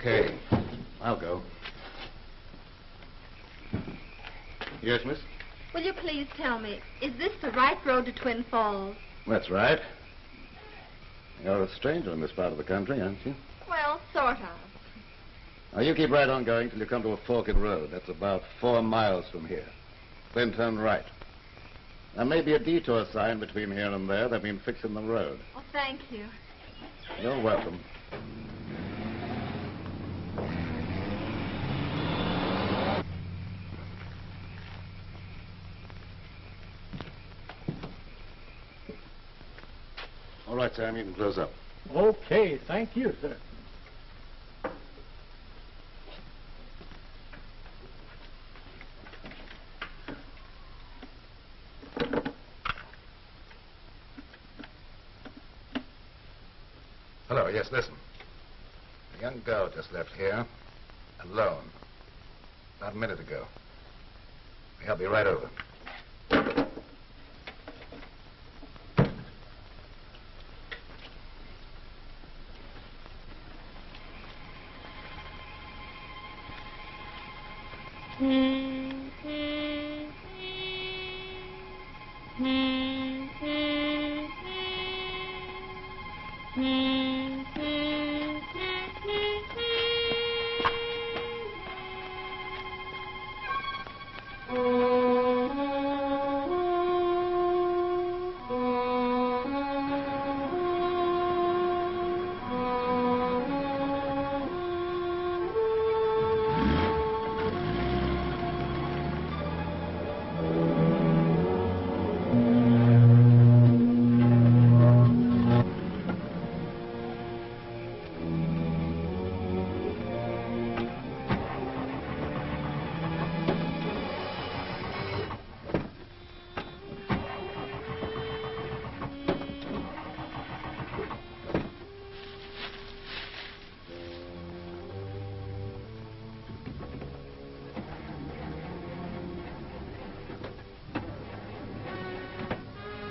Okay. I'll go. Yes, miss? Will you please tell me, is this the right road to Twin Falls? That's right. You're a stranger in this part of the country, aren't you? Well, sort of. Now, you keep right on going till you come to a fork in the road. That's about 4 miles from here. Then turn right. There may be a detour sign between here and there. They've been fixing the road. Oh, thank you. You're welcome. All right, Sam, you can close up. Okay, thank you, sir. Hello, yes, listen. A young girl just left here, alone, about a minute ago. I'll be right over.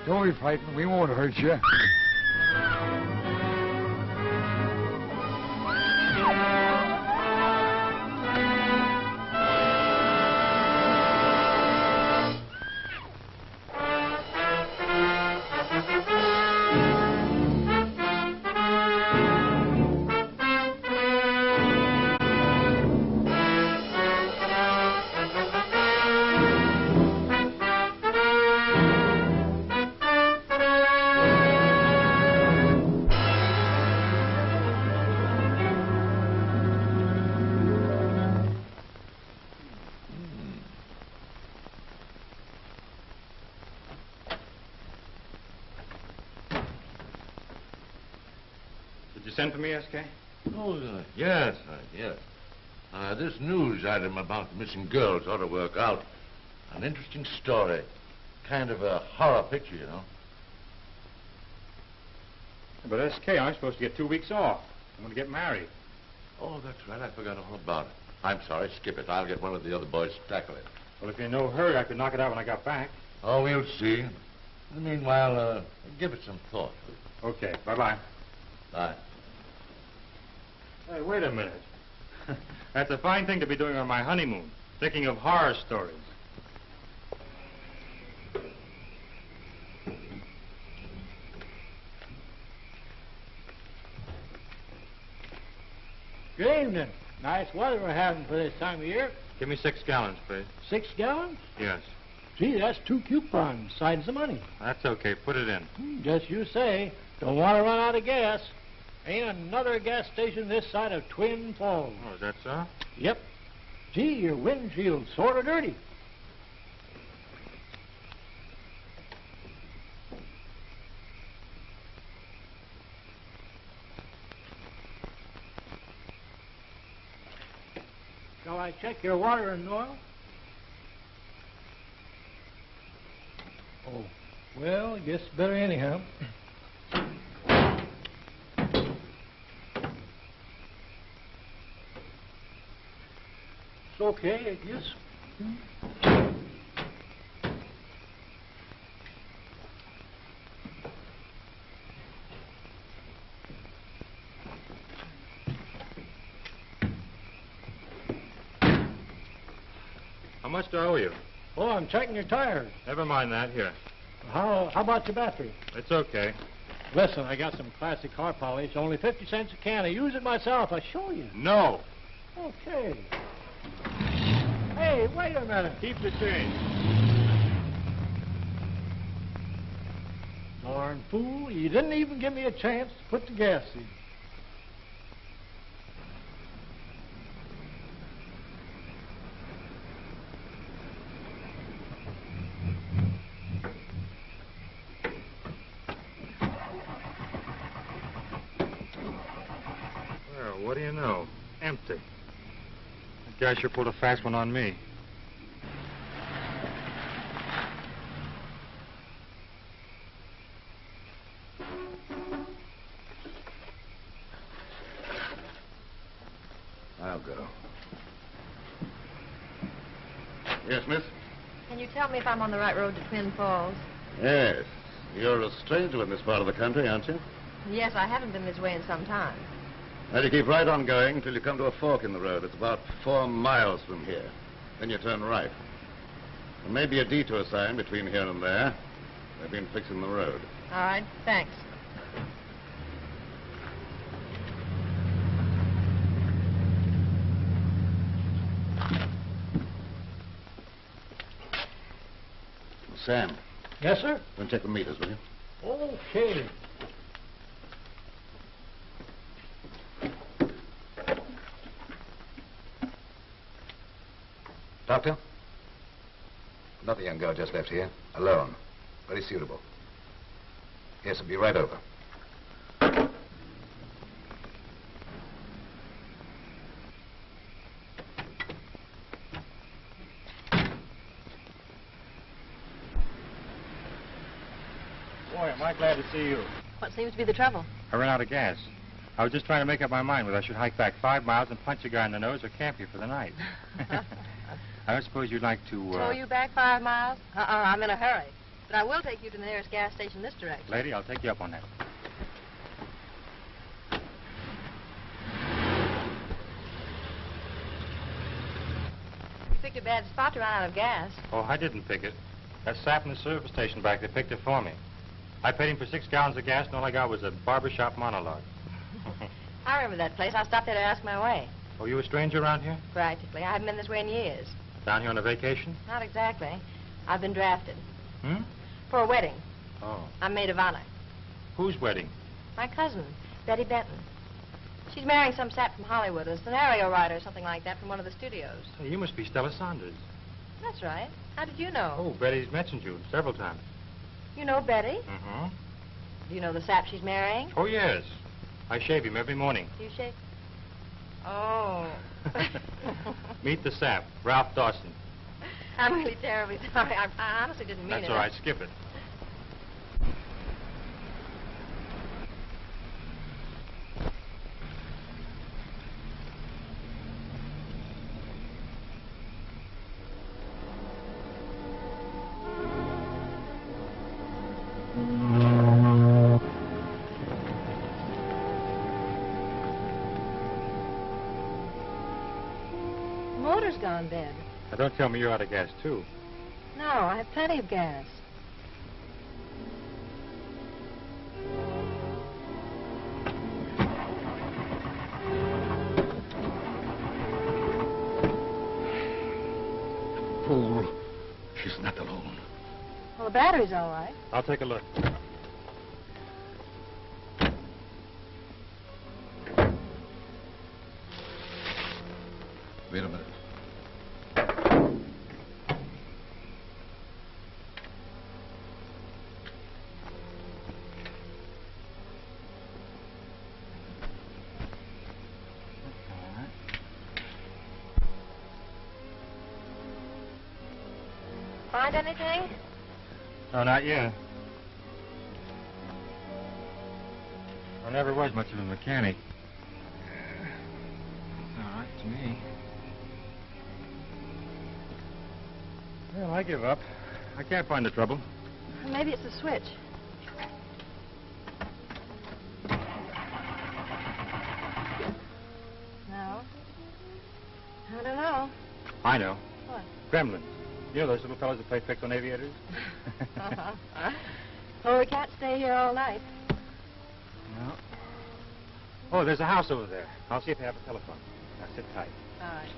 Don't be frightened. We won't hurt you. Did you send for me, S.K.? Oh, yes. This news item about the missing girls ought to work out. An interesting story. Kind of a horror picture, you know. But, S.K., I'm supposed to get 2 weeks off. I'm going to get married. Oh, that's right. I forgot all about it. I'm sorry. Skip it. I'll get one of the other boys to tackle it. Well, if you're in no hurry, I could knock it out when I got back. Oh, we'll see. In the meanwhile, give it some thought. Okay. Bye-bye. Bye. Hey, wait a minute. That's a fine thing to be doing on my honeymoon, thinking of horror stories. Good evening. Nice weather we're having for this time of year. Give me 6 gallons, please. 6 gallons? Yes. Gee, that's 2 coupons, besides the money. That's okay. Put it in. Just you say. Don't want to run out of gas. Ain't another gas station this side of Twin Falls. Oh, is that so? Yep. Gee, your windshield's sort of dirty. Shall I check your water and oil? Oh, well, I guess better anyhow. It's okay, I guess. much do I owe you? Oh, I'm checking your tires. Never mind that. Here. How about your battery? It's okay. Listen, I got some classic car polish, only 50 cents a can. I use it myself. I'll show you. No. Okay. Hey, wait a minute. Keep the change. Darn fool, you didn't even give me a chance to put the gas in. Well, what do you know? Empty. That guy sure pulled a fast one on me. I'll go. Yes, miss? Can you tell me if I'm on the right road to Twin Falls? Yes. You're a stranger in this part of the country, aren't you? Yes, I haven't been this way in some time. Well, you keep right on going until you come to a fork in the road. It's about 4 miles from here. Then you turn right. There may be a detour sign between here and there. They've been fixing the road. All right, thanks. Sam, Yes, sir? go and check the meters, will you? Okay. Doctor? Another young girl just left here, alone. Very suitable. Yes, I'll be right over. Boy, am I glad to see you. What seems to be the trouble? I ran out of gas. I was just trying to make up my mind whether I should hike back 5 miles and punch a guy in the nose or camp here for the night. I don't suppose you'd like to, Tow you back 5 miles? I'm in a hurry. But I will take you to the nearest gas station this direction. Lady, I'll take you up on that. You picked a bad spot to run out of gas. Oh, I didn't pick it. That sap in the service station back there picked it for me. I paid him for 6 gallons of gas, and all I got was a barbershop monologue. I remember that place. I'll stop there to ask my way. Oh, you a stranger around here? Practically. I haven't been this way in years. Down here on a vacation? Not exactly. I've been drafted. Hmm? For a wedding. Oh. I'm maid of honor. Whose wedding? My cousin, Betty Benton. She's marrying some sap from Hollywood, a scenario writer or something like that from one of the studios. Hey, you must be Stella Saunders. That's right. How did you know? Oh, Betty's mentioned you several times. You know Betty? Mm-hmm. Do you know the sap she's marrying? Oh, yes. I shave him every morning. Do you shake? Oh. Meet the sap, Ralph Dawson. I'm really terribly sorry. I honestly didn't mean it. That's all right. Skip it. Motor's gone dead. Now, don't tell me you're out of gas, too. No, I have plenty of gas. Fool. She's not alone. Well, the battery's all right. I'll take a look. Wait a minute. Find anything? No, not yet. I never was much of a mechanic. All right to me. Well, I give up. I can't find the trouble. Maybe it's the switch. No. I don't know. I know. What? gremlins. You know those little fellows that play tricks on aviators? Oh, we can't stay here all night. No. Oh, there's a house over there. I'll see if they have a telephone. Now, sit tight. All right.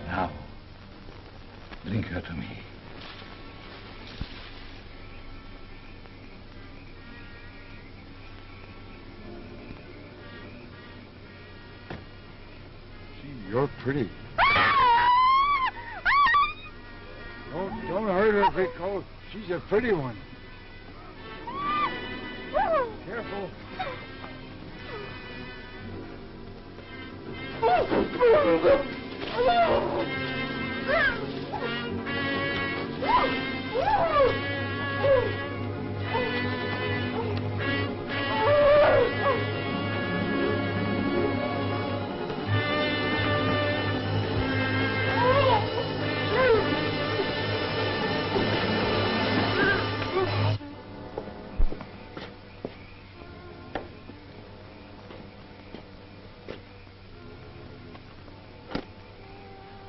Now, bring her to me. Gee, you're pretty. Don't hurt her, Rico. She's a pretty one. Careful.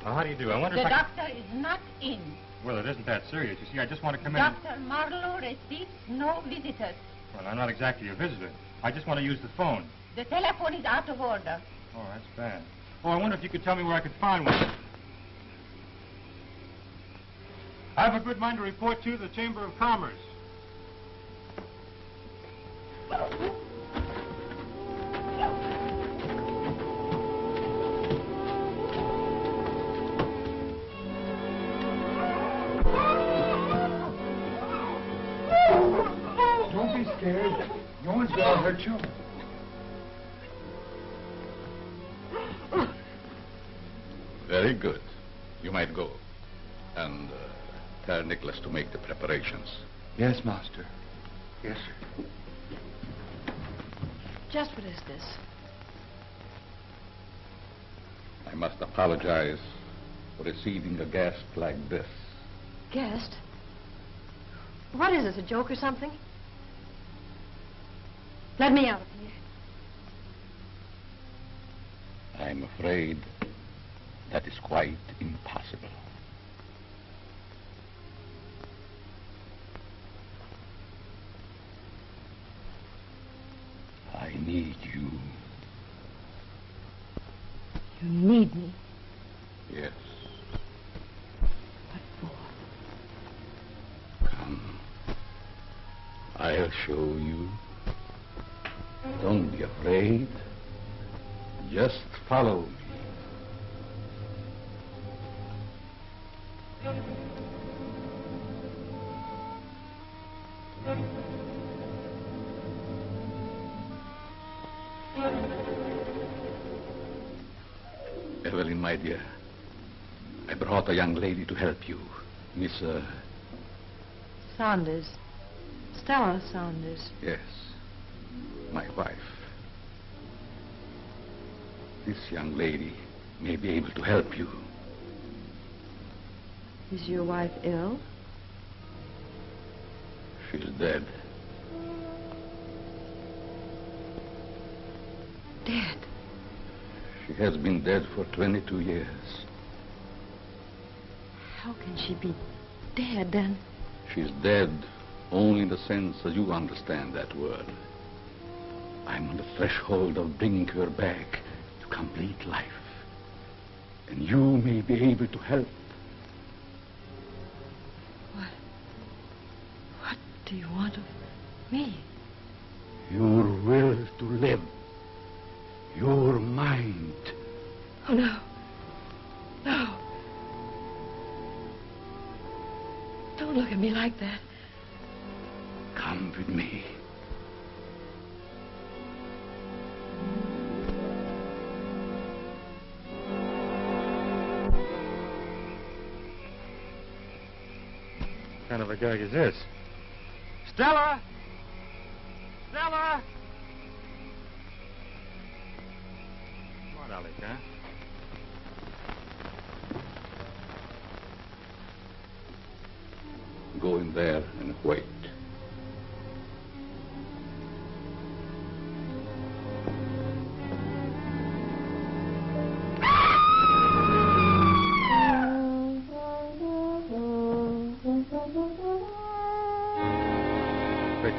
Well, how do you do? I wonder The if I doctor is not in. Well, it isn't that serious. You see, I just want to come in. Dr. Marlowe receives no visitors. Well, I'm not exactly a visitor. I just want to use the phone. The telephone is out of order. Oh, that's bad. Oh, I wonder if you could tell me where I could find one. I have a good mind to report to the Chamber of Commerce. Don't be scared. No one's gonna hurt you. Very good. You might go. And tell Nicholas to make the preparations. Yes, Master. Yes, sir. Just what is this? I must apologize for receiving a guest like this. Guest? What is this, a joke or something? Let me out of here. I'm afraid that is quite impossible. I need you. You need me. Yes. What for? Come. I'll show you. Don't be afraid. Just follow me. Evelyn, my dear, I brought a young lady to help you. Miss, Saunders. Stella Saunders. yes, my wife. This young lady may be able to help you. Is your wife ill? She's dead. Dead. She has been dead for 22 years. How can she be dead then? She's dead only in the sense as you understand that word. I'm on the threshold of bringing her back to complete life. And you may be able to help. What do you want of me? Your will to live. Your mind. Oh, no. No. Don't look at me like that. Come with me. What kind of a gag is this? Stella! Stella! Come on, Alec, huh? Go in there and wait.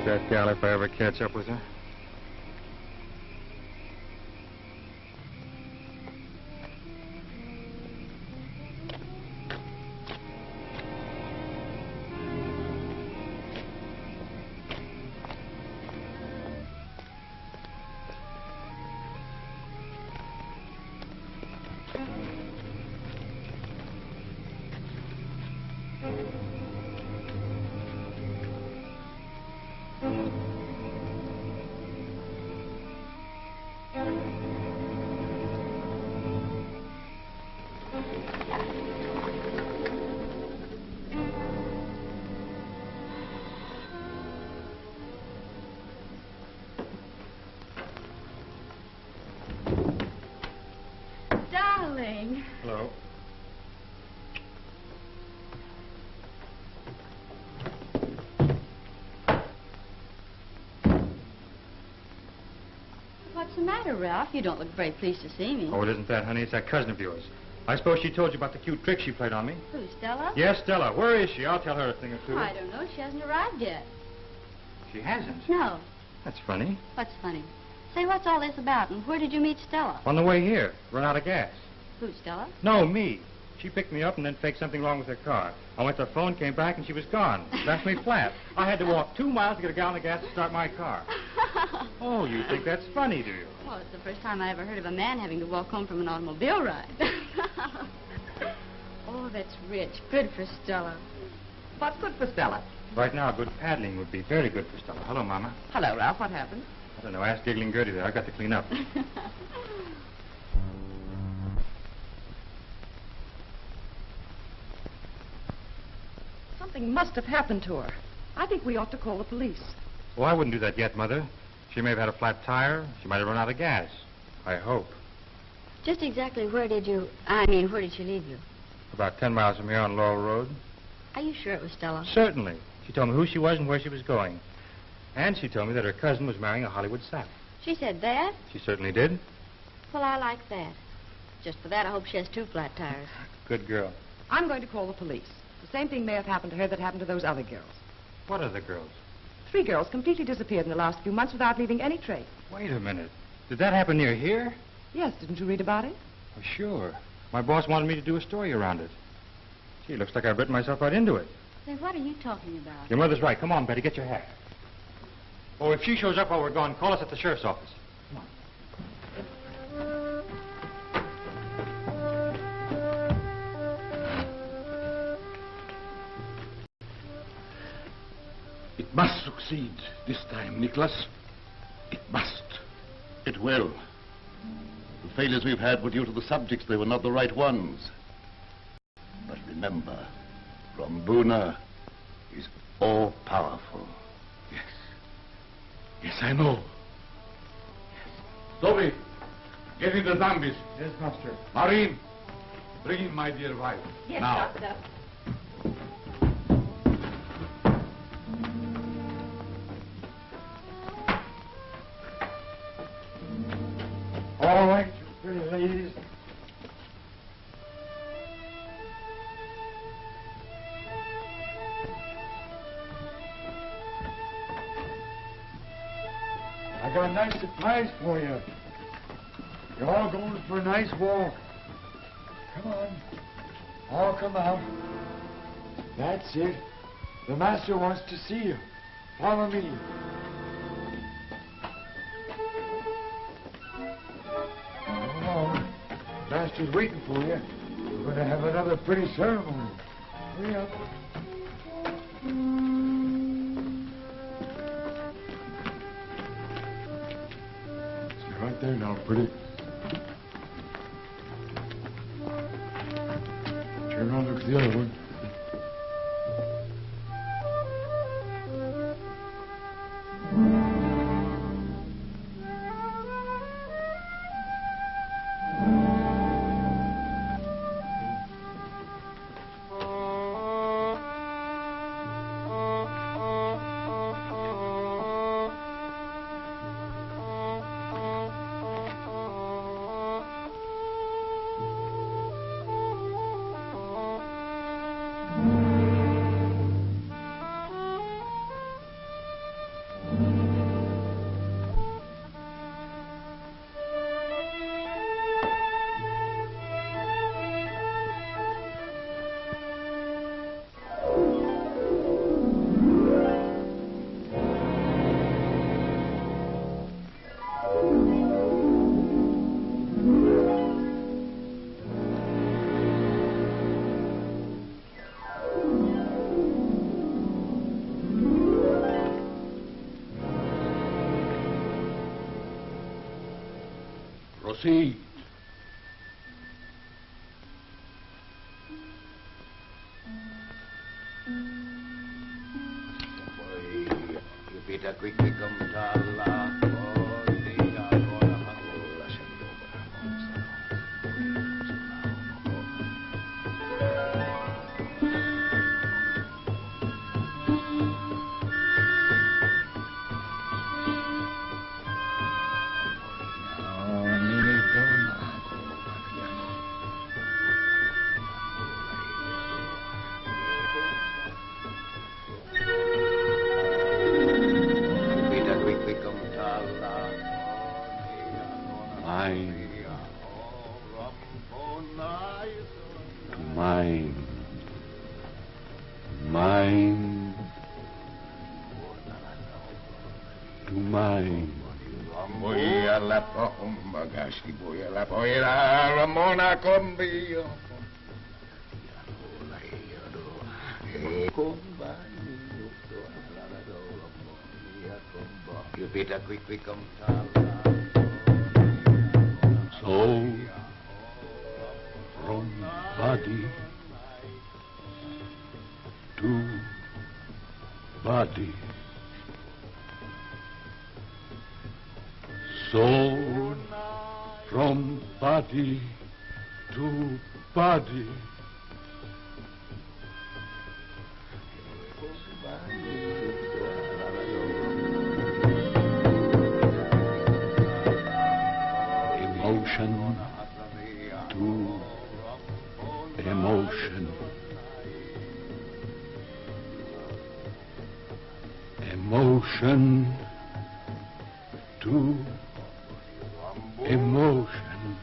that gal if I ever catch up with her. Darling. Hello. What's the matter, Ralph? You don't look very pleased to see me. Oh, it isn't that, honey. It's that cousin of yours. I suppose she told you about the cute trick she played on me. Who, Stella? Yes, Stella. Where is she? I'll tell her a thing or two. Oh, I don't know. She hasn't arrived yet. She hasn't? No. That's funny. What's funny? Say, what's all this about, and where did you meet Stella? On the way here. Run out of gas. Who, Stella? No, me. She picked me up and then faked something wrong with her car. I went to the phone, came back, and she was gone. Left me flat. I had to walk 2 miles to get a gallon of gas to start my car. Oh, you think that's funny, do you? Well, it's the first time I ever heard of a man having to walk home from an automobile ride. Oh, that's rich. Good for Stella. What's good for Stella? Right now, good paddling would be very good for Stella. Hello, Mama. Hello, Ralph. What happened? I don't know. Ask Giggling Gertie there. I've got to clean up. Something must have happened to her. I think we ought to call the police. Oh, I wouldn't do that yet, Mother. She may have had a flat tire. She might have run out of gas. I hope. Just exactly where did she leave you? About 10 miles from here on Laurel Road. Are you sure it was Stella? Certainly. She told me who she was and where she was going. And she told me that her cousin was marrying a Hollywood sap. She said that? She certainly did. Well, I like that. Just for that, I hope she has 2 flat tires. Good girl. I'm going to call the police. The same thing may have happened to her that happened to those other girls. What other girls? 3 girls completely disappeared in the last few months without leaving any trace. Wait a minute. Did that happen near here? Yes, didn't you read about it? Oh, sure. My boss wanted me to do a story around it. Gee, looks like I've written myself right into it. Say, what are you talking about? Your mother's right. Come on, Betty, get your hat. Oh, if she shows up while we're gone, call us at the sheriff's office. Come on. It must succeed this time, Nicholas. It must. It will. The failures we've had were due to the subjects. They were not the right ones. But remember, Rombuna is all-powerful. Yes. Yes, I know. Yes. Toby, get in the zombies. Yes, master. Marine, bring in my dear wife. Yes, now. doctor. All right, you pretty ladies. I got a nice surprise for you. You're all going for a nice walk. Come on. All come out. That's it. The master wants to see you. Follow me. Come on. Master's waiting for you. We're going to have another pretty ceremony. Hurry up. Stay right there now, pretty. Turn around, look at the other one. Proceed. You better quickly come to Allah. You better quickly come to Soul from body to body. Soul from body to body. Emotion to emotion. Emotion to emotion.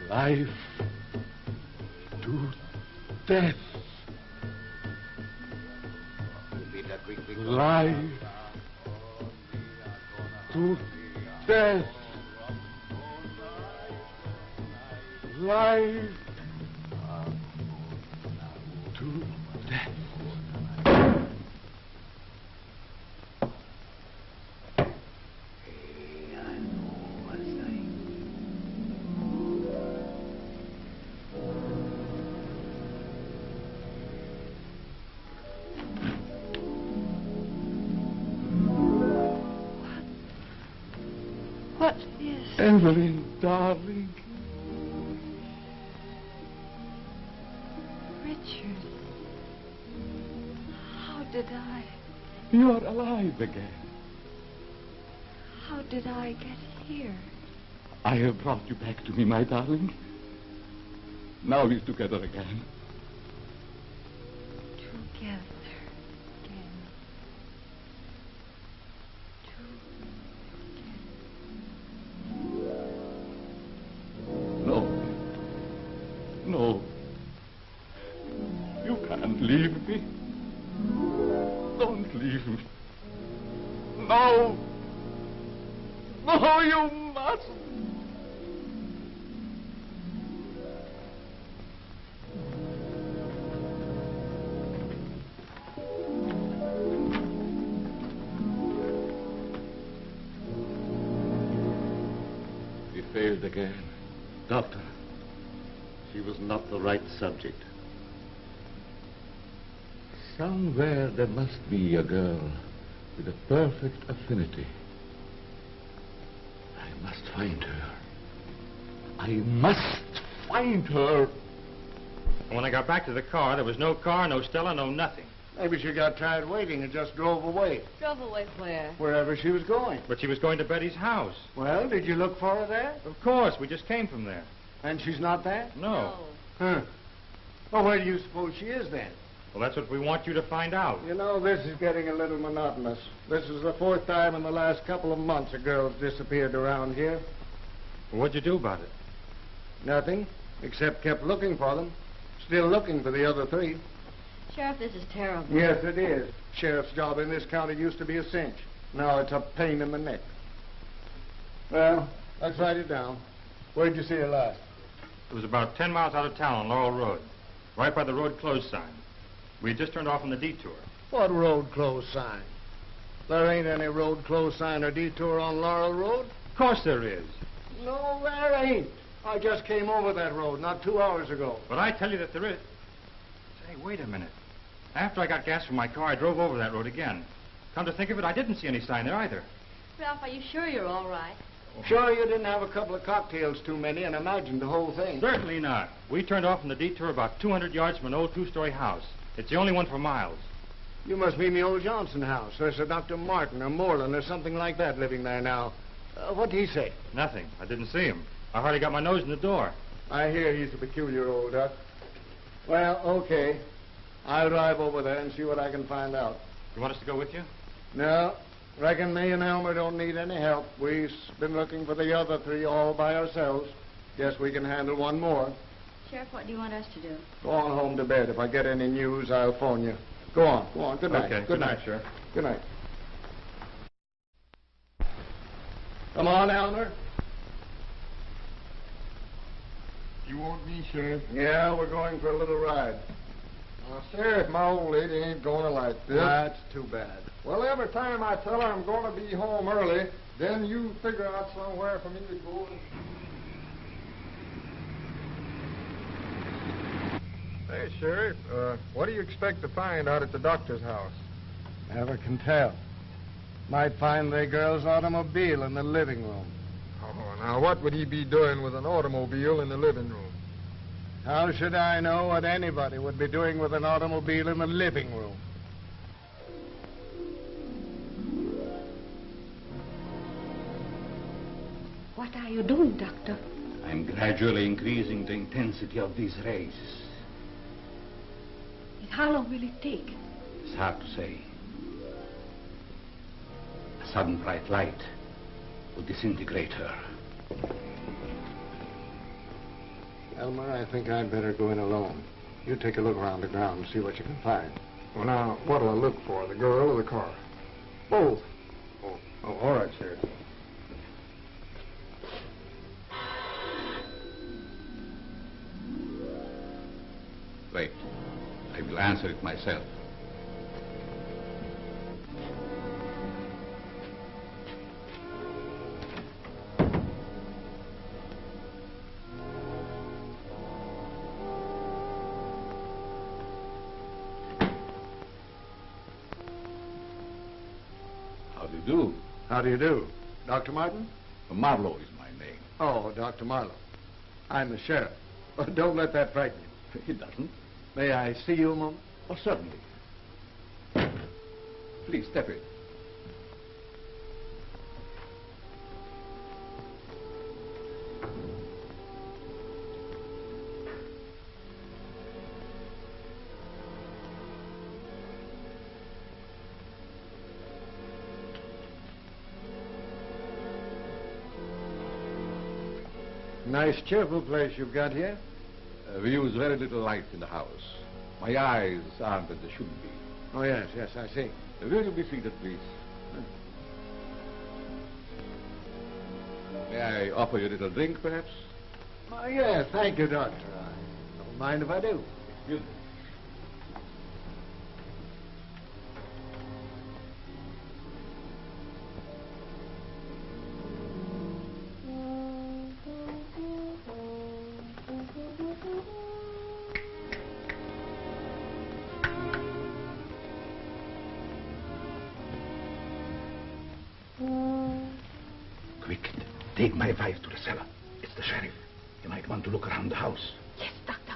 Life to death. Life to death. Life to death. What is... Evelyn, darling. Richard. How did I... You are alive again. How did I get here? I have brought you back to me, my darling. Now we're together again. Together again. No. No. You can't leave me. Don't leave me. No. No, you mustn't. We failed again. Doctor. She was not the right subject. Somewhere there must be a girl with a perfect affinity. I must find her. I must find her. When I got back to the car, there was no car, no Stella, no nothing. Maybe she got tired waiting and just drove away. Drove away where? Wherever she was going. But she was going to Betty's house. Well, did you look for her there? Of course, we just came from there. And she's not there? No. Huh. Well, where do you suppose she is then? Well, that's what we want you to find out. You know, this is getting a little monotonous. This is the fourth time in the last couple of months a girl's disappeared around here. Well, what'd you do about it? Nothing, except kept looking for them. Still looking for the other three. Sheriff, this is terrible. Yes, it is. Sheriff's job in this county used to be a cinch. Now it's a pain in the neck. Well, let's write it down. Where'd you see her last? It was about 10 miles out of town on Laurel Road, right by the road closed sign. We had just turned off on the detour. What road closed sign? There ain't any road close sign or detour on Laurel Road. Of course there is. No, there ain't. I just came over that road not 2 hours ago. But I tell you that there is. Say, wait a minute. After I got gas from my car, I drove over that road again. Come to think of it, I didn't see any sign there either. Ralph, are you sure you're all right? Sure you didn't have a couple of cocktails too many and imagined the whole thing? Certainly not. We turned off in the detour about 200 yards from an old two-story house. It's the only one for miles. You must mean the old Johnson house. There's a Dr. Martin or Moreland or something like that living there now. What did he say? Nothing. I didn't see him. I hardly got my nose in the door. I hear he's a peculiar old duck. Well, okay. I'll drive over there and see what I can find out. You want us to go with you? No. Reckon me and Elmer don't need any help. We've been looking for the other three all by ourselves. Guess we can handle one more. Sheriff, what do you want us to do? Go on home to bed. If I get any news, I'll phone you. Go on. Go on. Good night. Okay. Good night, Sheriff. Good night. Come on, Elmer. You want me, Sheriff? Yeah, we're going for a little ride. Now, Sheriff, my old lady ain't going to like this. That's too bad. Well, every time I tell her I'm going to be home early, then you figure out somewhere for me to go. Hey, Sheriff, what do you expect to find out at the doctor's house? Never can tell. Might find the girl's automobile in the living room. Oh, now, what would he be doing with an automobile in the living room? How should I know what anybody would be doing with an automobile in the living room? What are you doing, Doctor? I'm gradually increasing the intensity of these rays. And how long will it take? It's hard to say. A sudden bright light would disintegrate her. Elmer, I think I'd better go in alone. You take a look around the ground and see what you can find. Well, now, what'll I look for, the girl or the car? Both. Oh, all right, Sheriff. Wait. I will answer it myself. How do you do? How do you do? Dr. Martin? Marlowe is my name. Oh, Dr. Marlowe. I'm the sheriff. Oh, don't let that frighten you. It doesn't. May I see you a moment? Oh, certainly. Please step in. Nice, cheerful place you've got here. We use very little light in the house. My eyes aren't as they should be. Oh, yes, I see. Will you be seated, please? May I offer you a little drink, perhaps? Oh, yes, thank you, Doctor. I don't mind if I do. Excuse me. Quick, take my wife to the cellar. It's the sheriff. You might want to look around the house. Yes, Doctor.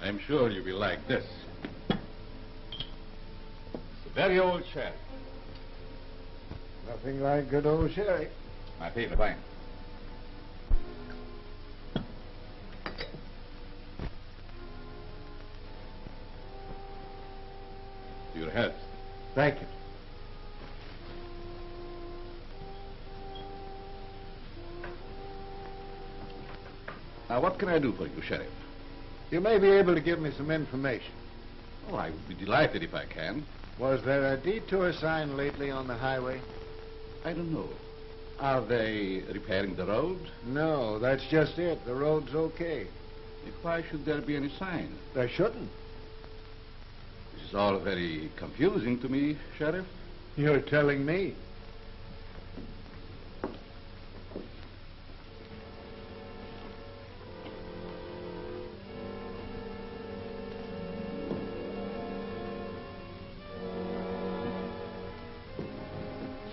I'm sure you will like this. It's a very old sherry. Nothing like good old sherry. My favorite wine. To your health. Thank you. Now, what can I do for you, Sheriff? You may be able to give me some information. Oh, I would be delighted if I can. Was there a detour sign lately on the highway? I don't know. Are they repairing the road? No, that's just it. The road's okay. Why should there be any sign? There shouldn't. This is all very confusing to me, Sheriff. You're telling me.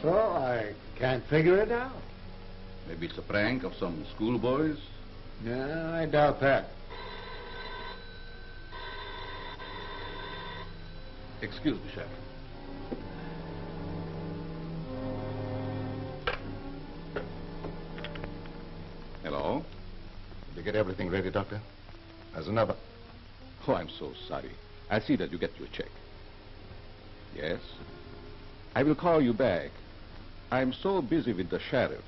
So I can't figure it out. Maybe it's a prank of some schoolboys? No, I doubt that. Excuse me, Sheriff. Hello? Did you get everything ready, Doctor? There's another. Oh, I'm so sorry. I'll see that you get your check. Yes? I will call you back. I'm so busy with the sheriff.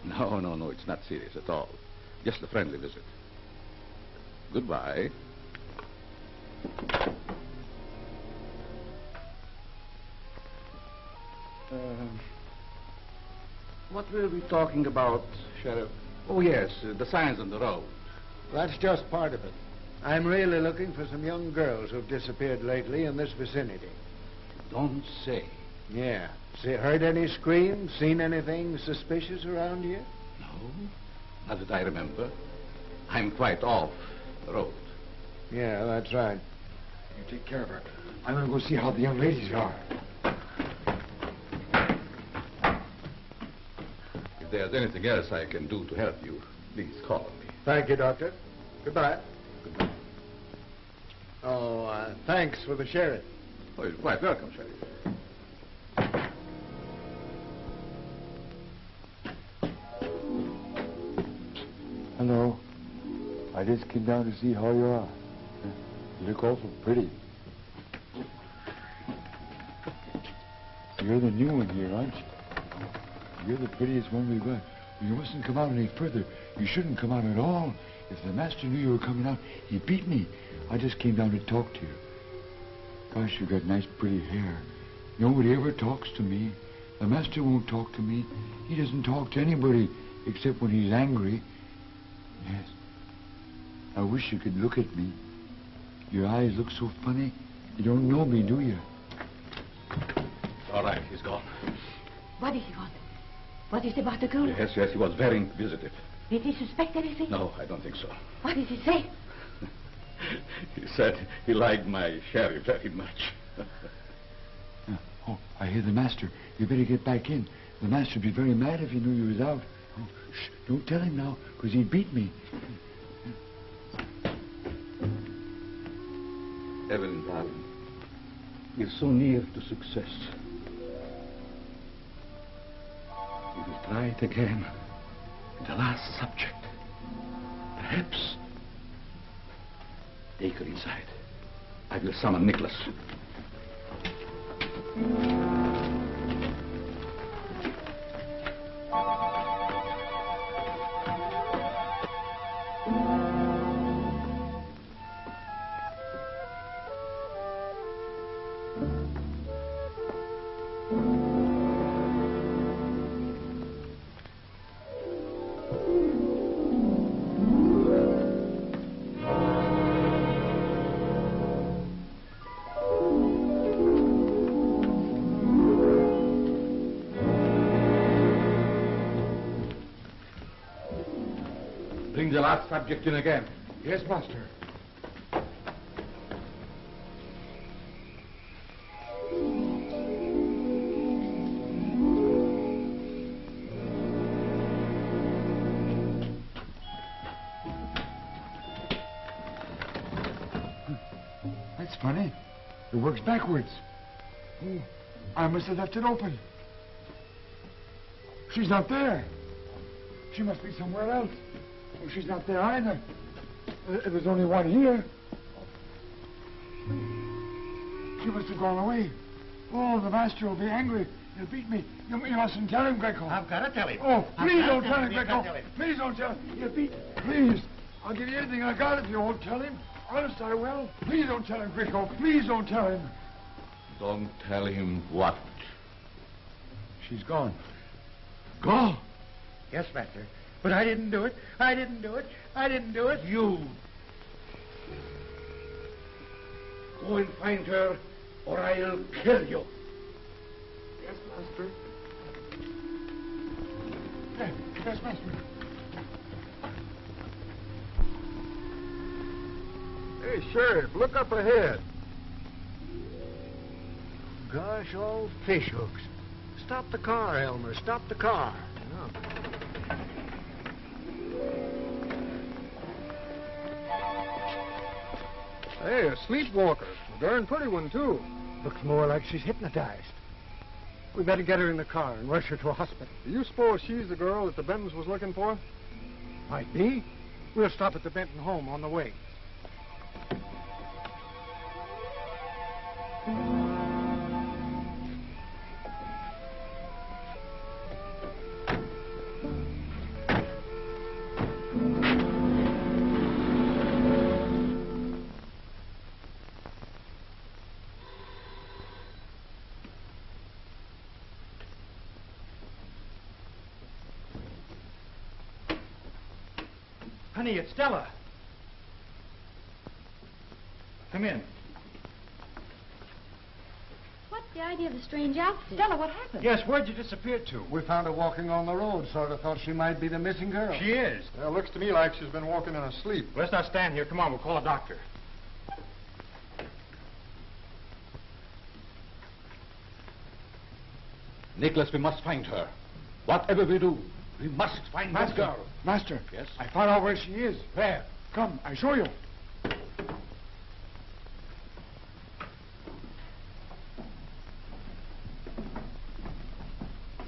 No, it's not serious at all. Just a friendly visit. Goodbye. What were we talking about, Sheriff? Oh, yes, the signs on the road. That's just part of it. I'm really looking for some young girls who've disappeared lately in this vicinity. Don't say. Yeah. Heard any screams? Seen anything suspicious around here? No, not that I remember. I'm quite off the road. Yeah, that's right. You take care of her. I'm going to go see how the young ladies are. If there's anything else I can do to help you, please call me. Thank you, Doctor. Goodbye. Goodbye. Oh, thanks for the sheriff. Oh, you're quite welcome, Sheriff. Hello. I just came down to see how you are. You look awful pretty. You're the new one here, aren't you? You're the prettiest one we've got. You mustn't come out any further. You shouldn't come out at all. If the master knew you were coming out, he'd beat me. I just came down to talk to you. Gosh, you got nice pretty hair. Nobody ever talks to me. The master won't talk to me. He doesn't talk to anybody except when he's angry. Yes. I wish you could look at me. Your eyes look so funny. You don't know me, do you? All right, he's gone. What does he want? What is about the girl? Yes, he was very inquisitive. Did he suspect anything? No, I don't think so. What did he say? He said he liked my sheriff very much. Oh, I hear the master. You better get back in. The master'd be very mad if he knew you was out. Oh, shh, don't tell him now, because he'd beat me. Evelyn, darling, we're so near to success. We will try it again with the last subject. Perhaps. Take her inside. I will summon Nicholas. Bring the last subject in again. Yes, master. That's funny. It works backwards. Oh, I must have left it open. She's not there. She must be somewhere else. Oh, she's not there either. There's only one here. She must have gone away. Oh, the master will be angry. He'll beat me. You mustn't tell him, Greco. I've got to tell him. Oh, please don't tell him, You've Greco. got to tell him. Please don't tell him. He'll beat me. Please. I'll give you anything I got if you won't tell him. Honest, I will. Please don't tell him, Gricko. Please don't tell him. Don't tell him what? She's gone. Go. Yes, Master. But I didn't do it. I didn't do it. I didn't do it. You. Go and find her, or I'll kill you. Yes, Master. Yes, Master. Hey, Sheriff, look up ahead. Gosh, all fish hooks. Stop the car, Elmer. Stop the car. Hey, a sleepwalker. A darn pretty one, too. Looks more like she's hypnotized. We better get her in the car and rush her to a hospital. Do you suppose she's the girl that the Bentons was looking for? Might be. We'll stop at the Benton home on the way. Honey, it's Stella. Come in. What's the idea of the strange outfit? Stella, what happened? Yes, where'd you disappear to? We found her walking on the road. Sort of thought she might be the missing girl. She is. Well, looks to me like she's been walking in her sleep. Let's not stand here. Come on, we'll call a doctor. Nicholas, we must find her. Whatever we do, we must find that girl. Master. Yes? I found out where she is. Where? Come, I show you.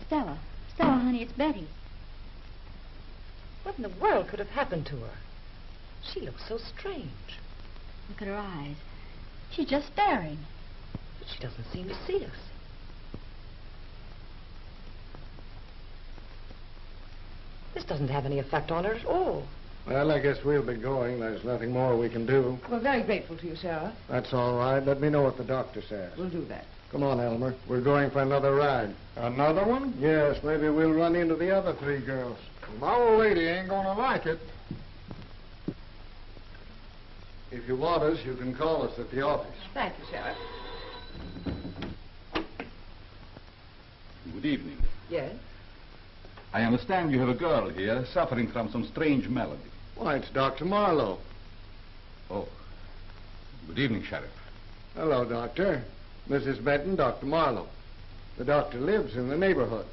Stella. Stella, honey, it's Betty. What in the world could have happened to her? She looks so strange. Look at her eyes. She's just staring. But she doesn't seem to see us. This doesn't have any effect on her at all. Well, I guess we'll be going. There's nothing more we can do. We're very grateful to you, Sheriff. That's all right. Let me know what the doctor says. We'll do that. Come on, Elmer. We're going for another ride. Another one? Yes, maybe we'll run into the other three girls. My old lady ain't gonna like it. If you want us, you can call us at the office. Thank you, Sheriff. Good evening. Yes? I understand you have a girl here suffering from some strange malady. Why, it's Dr. Marlowe. Oh. Good evening, Sheriff. Hello, Doctor. Mrs. Benton, Dr. Marlowe. The doctor lives in the neighborhood.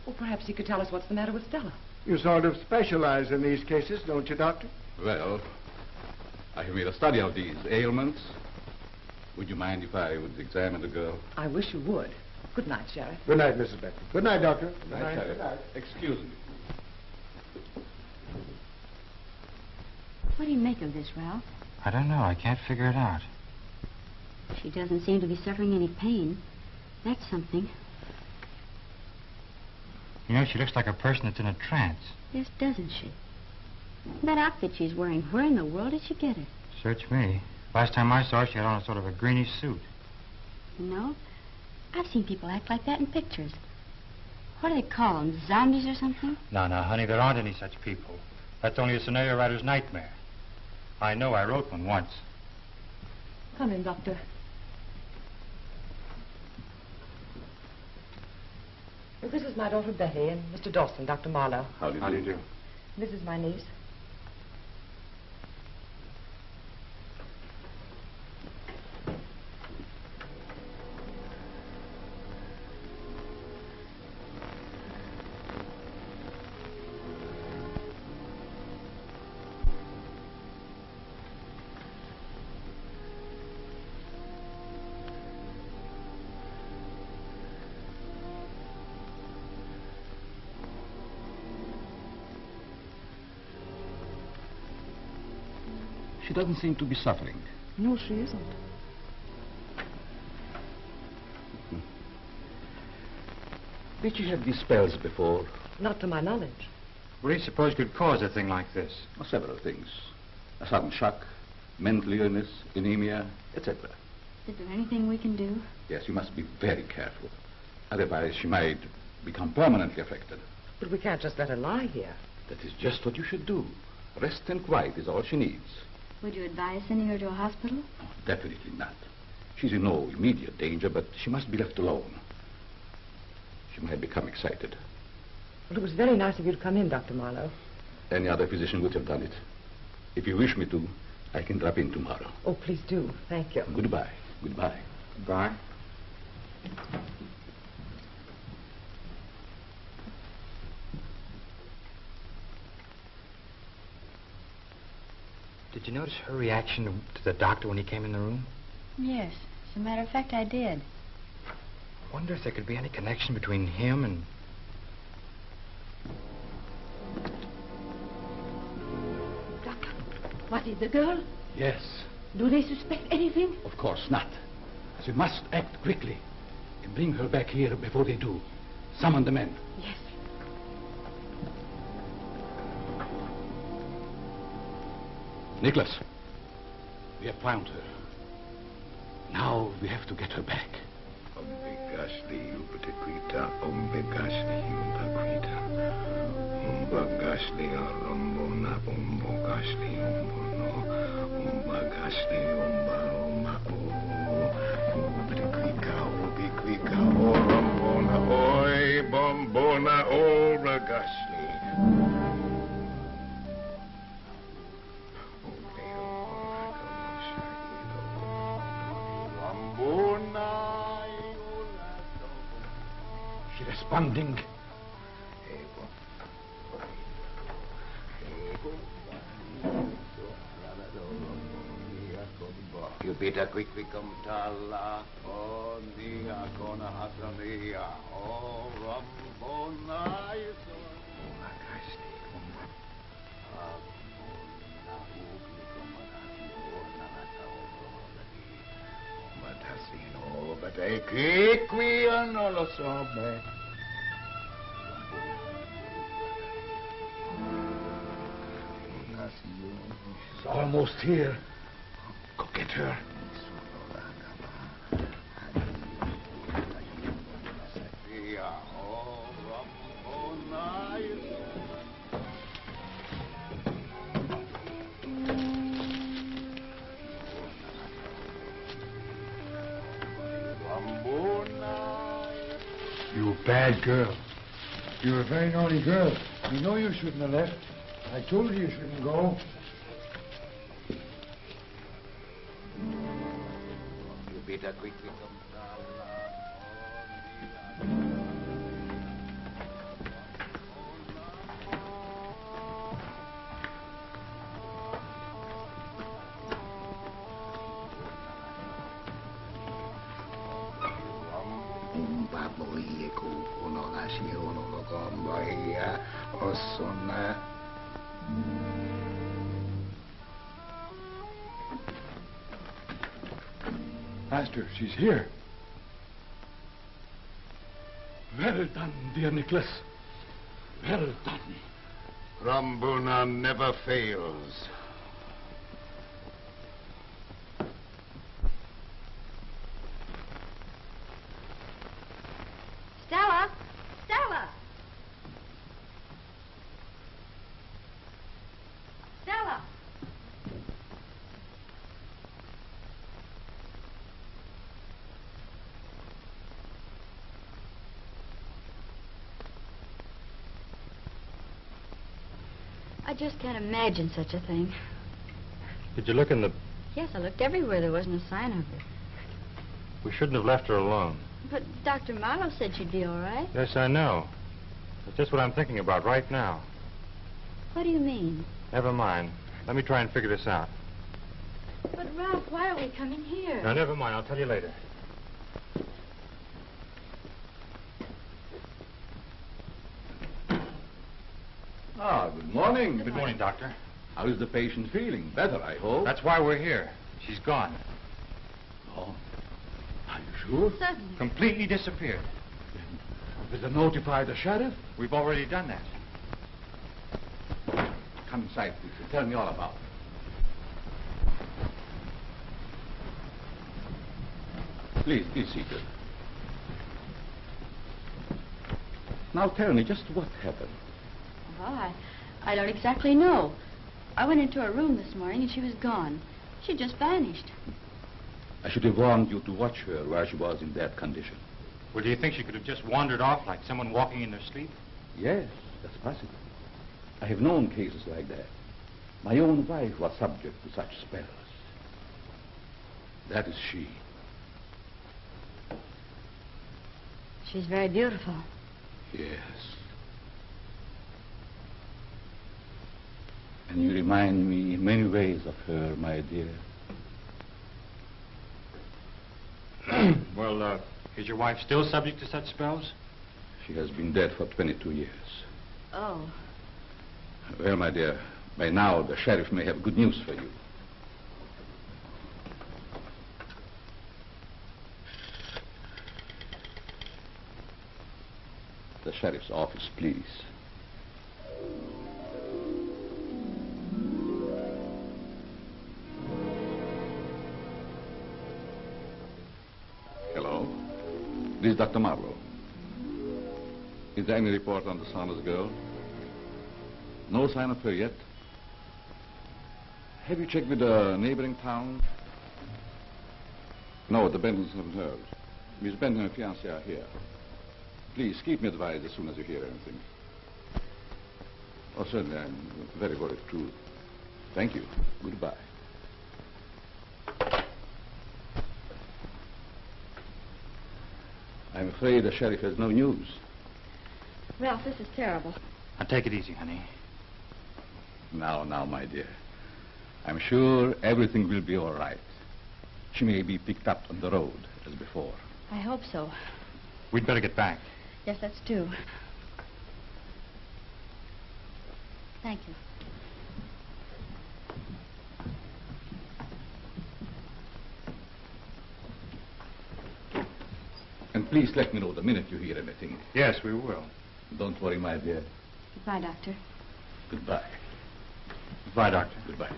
Well, perhaps you could tell us what's the matter with Stella. You sort of specialize in these cases, don't you, Doctor? Well, I have made a study of these ailments. Would you mind if I would examine the girl? I wish you would. Good night, Sheriff. Good night, Mrs. Benton. Good night, Doctor. Good night, Sheriff. Excuse me. What do you make of this, Ralph? I don't know. I can't figure it out. She doesn't seem to be suffering any pain. That's something. You know, she looks like a person that's in a trance. Yes, doesn't she? That outfit she's wearing, where in the world did she get it? Search me. Last time I saw her, she had on a sort of a greenish suit. You know, I've seen people act like that in pictures. What do they call them, zombies or something? No, honey, there aren't any such people. That's only a scenario writer's nightmare. I know, I wrote one once. Come in, Doctor. This is my daughter Betty and Mr. Dawson, Dr. Marlowe. How do you do? This is my niece. She doesn't seem to be suffering. No, she isn't. Did she have these spells before? Not to my knowledge. What do you suppose could cause a thing like this? Several things. A sudden shock, mental illness, anemia, etc. Is there anything we can do? Yes, you must be very careful. Otherwise, she might become permanently affected. But we can't just let her lie here. That is just what you should do. Rest and quiet is all she needs. Would you advise sending her to a hospital? No, definitely not. She's in no immediate danger, but she must be left alone. She might become excited. Well, it was very nice of you to come in, Dr. Marlowe. Any other physician would have done it. If you wish me to, I can drop in tomorrow. Oh, please do. Thank you. Goodbye. Goodbye. Goodbye. Did you notice her reaction to the doctor when he came in the room? Yes. As a matter of fact, I did. Wonder if there could be any connection between him and... Doctor, what is the girl? Yes. Do they suspect anything? Of course not. As we must act quickly and bring her back here before they do. Summon the men. Yes. Nicholas, we have found her. Now we have to get her back. She's responding. You better quickly come tala. Oh, nia kona hasania. Oh, rambona iso. But I quickly and all of some. She's almost here. Go get her. You bad girl. You're a very naughty girl. You know you shouldn't have left. I told you you shouldn't go. You better quickly come Master, she's here. Well done, dear Nicholas. Well done. Rambuna never fails. Stella! Stella! Stella! I just can't imagine such a thing. Did you look in the... Yes, I looked everywhere. There wasn't a sign of her. We shouldn't have left her alone. But Dr. Marlowe said she'd be all right. Yes, I know. That's just what I'm thinking about right now. What do you mean? Never mind. Let me try and figure this out. But, Ralph, why are we coming here? No, never mind. I'll tell you later. Ah, good morning. Good morning, Doctor. How is the patient feeling? Better, I hope. That's why we're here. She's gone. Oh, are you sure? Certainly. Completely disappeared. Better notify the sheriff. We've already done that. Come inside, please, and tell me all about it. Please, be seated. Now tell me, just what happened? Well, I don't exactly know. I went into her room this morning and she was gone. She just vanished. I should have warned you to watch her while she was in that condition. Well, do you think she could have just wandered off like someone walking in their sleep? Yes, that's possible. I have known cases like that. My own wife was subject to such spells. That is she. She's very beautiful. Yes. And you remind me in many ways of her, my dear. Well, is your wife still subject to such spells? She has been dead for 22 years. Oh. Well, my dear, by now the sheriff may have good news for you. The sheriff's office, please. Hello. This is Dr. Marlowe. Is there any report on the Saunders girl? No sign of her yet? Have you checked with the neighboring town? No, the Bentons haven't heard. Miss Benton and her fiancé are here. Please, keep me advised as soon as you hear anything. Oh, certainly, I'm very worried, too. Thank you. Goodbye. I'm afraid the sheriff has no news. Ralph, this is terrible. Now, take it easy, honey. Now, my dear. I'm sure everything will be all right. She may be picked up on the road as before. I hope so. We'd better get back. Yes, that's true. Thank you. And please let me know the minute you hear anything. Yes, we will. Don't worry, my dear. Goodbye, Doctor. Goodbye. Goodbye, Doctor. Goodbye.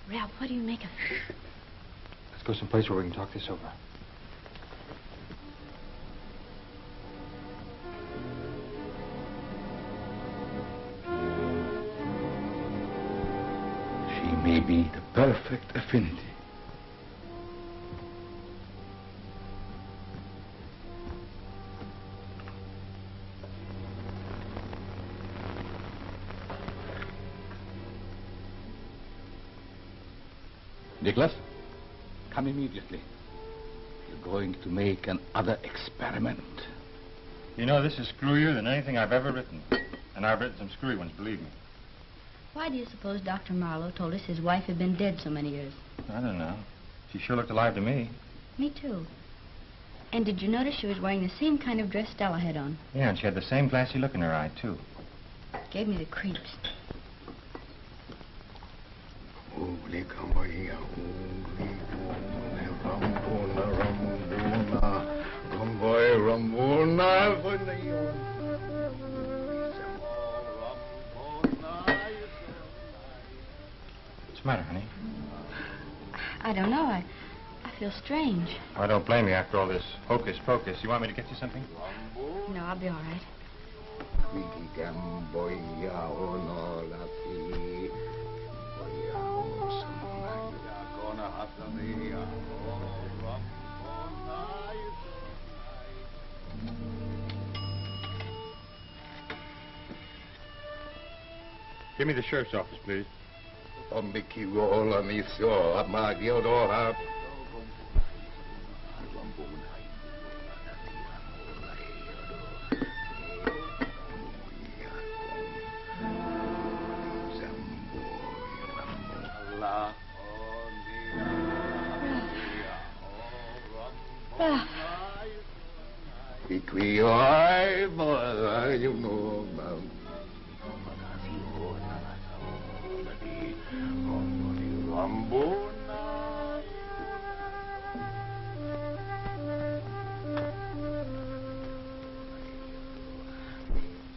Ralph, what do you make of it? Let's go someplace where we can talk this over. She may be the perfect affinity. Nicholas, come immediately. You're going to make another experiment. You know, this is screwier than anything I've ever written. And I've written some screwy ones, believe me. Why do you suppose Dr. Marlowe told us his wife had been dead so many years? I don't know. She sure looked alive to me. Me too. And did you notice she was wearing the same kind of dress Stella had on? Yeah, and she had the same glassy look in her eye, too. Gave me the creeps. What's the matter, honey? I don't know. I feel strange. I don't blame you after all this hocus pocus. You want me to get you something? No, I'll be all right. Give me the sheriff's office, please. Ralph.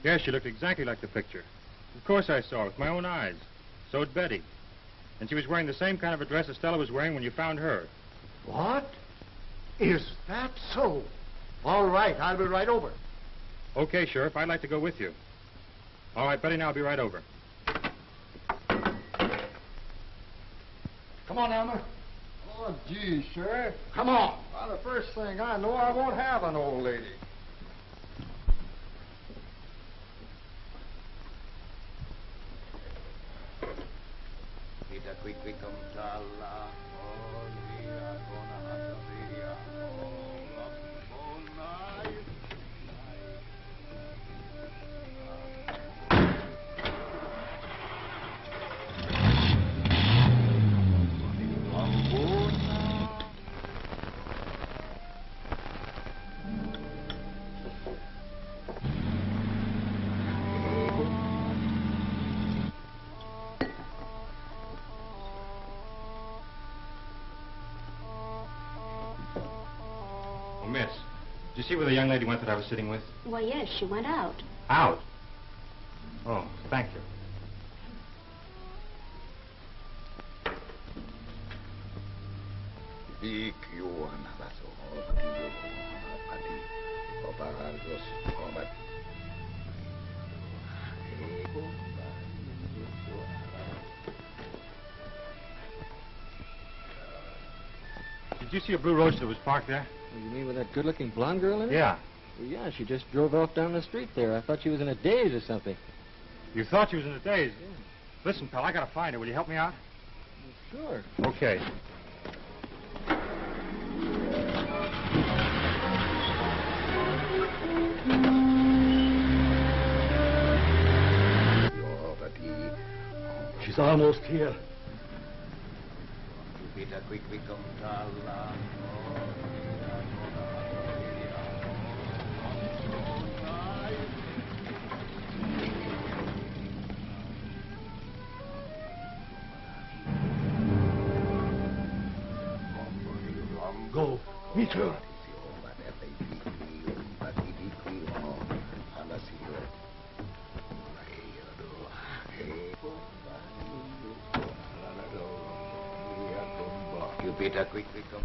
Yes, she looked exactly like the picture. Of course I saw it with my own eyes. So did Betty. And she was wearing the same kind of a dress as Stella was wearing when you found her. What? Is that so? All right, I'll be right over. Okay, Sheriff, I'd like to go with you. All right, Betty, now I'll be right over. Come on, Elmer. Oh, gee, Sheriff. Come on. Well, the first thing I know, I won't have an old lady. Miss, did you see where the young lady went that I was sitting with? Well, yes, she went out. Out? Oh, thank you. Did you see a blue roach that was parked there? You mean with that good-looking blonde girl in it? Yeah. Well, yeah, she just drove off down the street there. I thought she was in a daze or something. You thought she was in a daze? Yeah. Listen, pal, I gotta find her. Will you help me out? Well, sure. Okay. She's almost here. Go. Meet her. You better quickly come.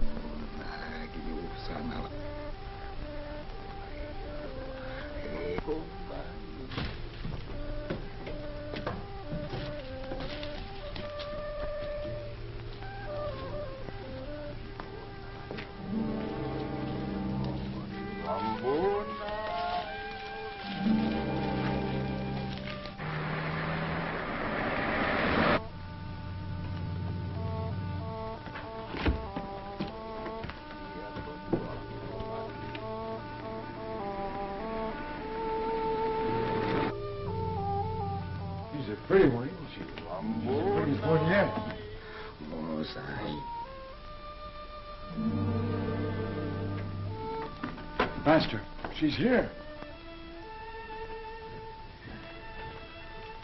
She's a pretty one, isn't she? She's the prettiest one yet. Master, she's here.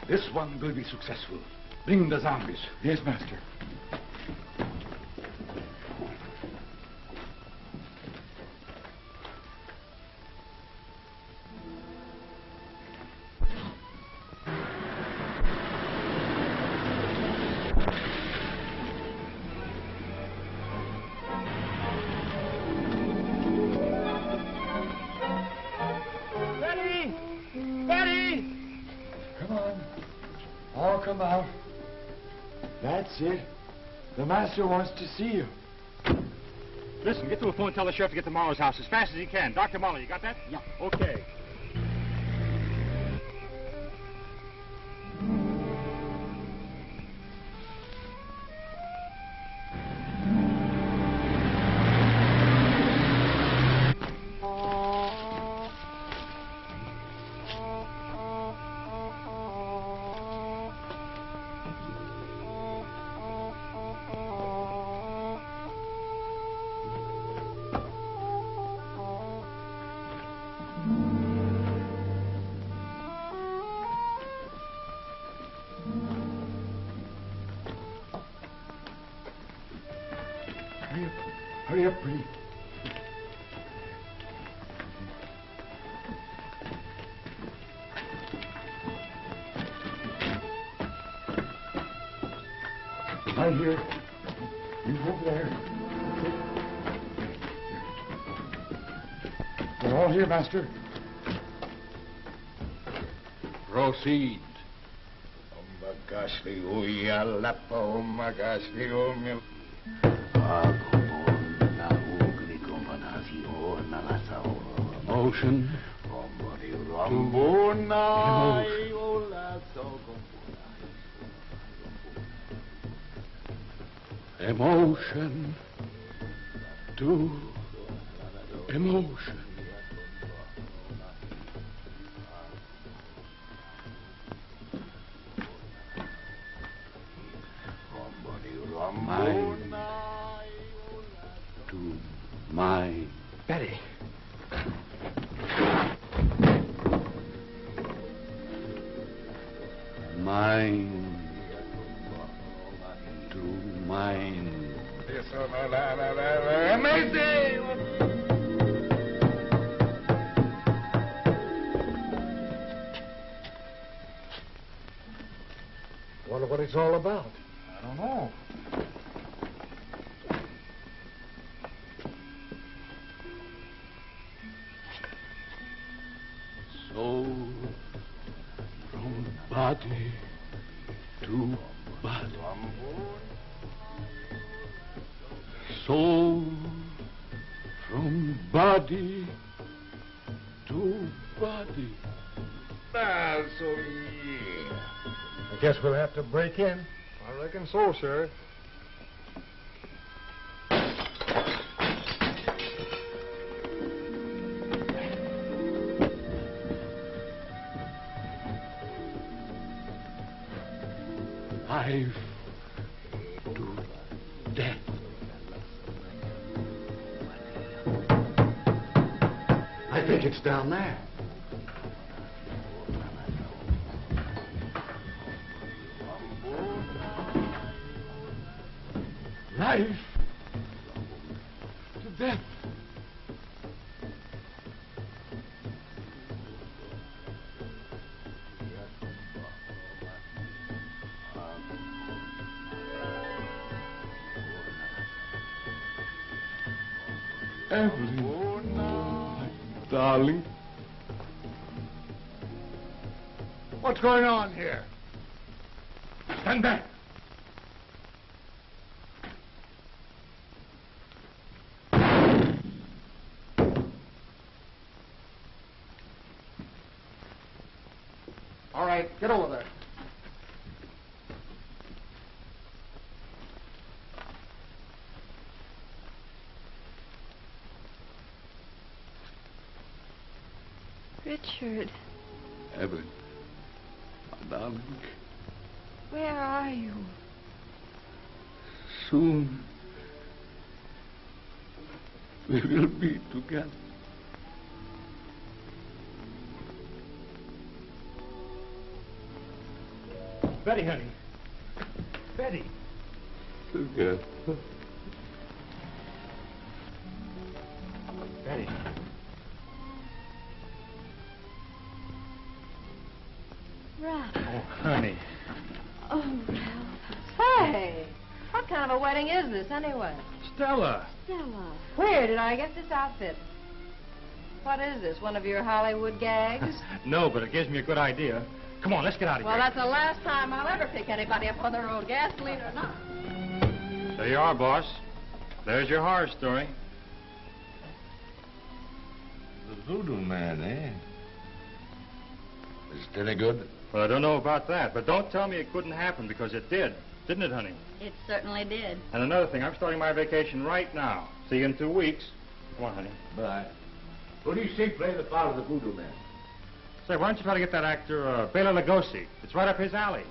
This one will be successful. Bring the zombies. Yes, Master. Betty! Betty! Come on. All come out. That's it. The master wants to see you. Listen, get to a phone and tell the sheriff to get to Morrow's house as fast as he can. Dr. Muller, you got that? Yeah. Okay. Hurry up. Hurry up, pretty. Right here. You go over there. We're all here, Master. Proceed. Motion. Emotion to emotion. Mind to mind. Betty. Mind to mind. Amazing! Wonder what it's all about. I don't know. Soul from body to body. Soul from body to body. I guess we'll have to break in. I reckon so, sir. Life to death. I think it's down there. Life to death. Evelyn, my darling. What's going on here? Stand back. All right, get over there. Richard, Evelyn, my darling. where are you? Soon we will be together. Betty, honey. Betty. Together. Betty. Ralph. Oh, honey. Oh, Ralph. Say, what kind of a wedding is this, anyway? Stella. Stella. Where did I get this outfit? What is this, one of your Hollywood gags? No, but it gives me a good idea. Come on, let's get out of Well, here. that's the last time I'll ever pick anybody up on the road, gasoline or not. There you are, boss. There's your horror story. The Voodoo Man, eh? Is it any good? Well, I don't know about that, but don't tell me it couldn't happen, because it did. Didn't it, honey? It certainly did. And another thing, I'm starting my vacation right now. See you in 2 weeks. Come on, honey. Bye. Who do you think played the part of the Voodoo Man? Say, why don't you try to get that actor, Bela Lugosi? It's right up his alley.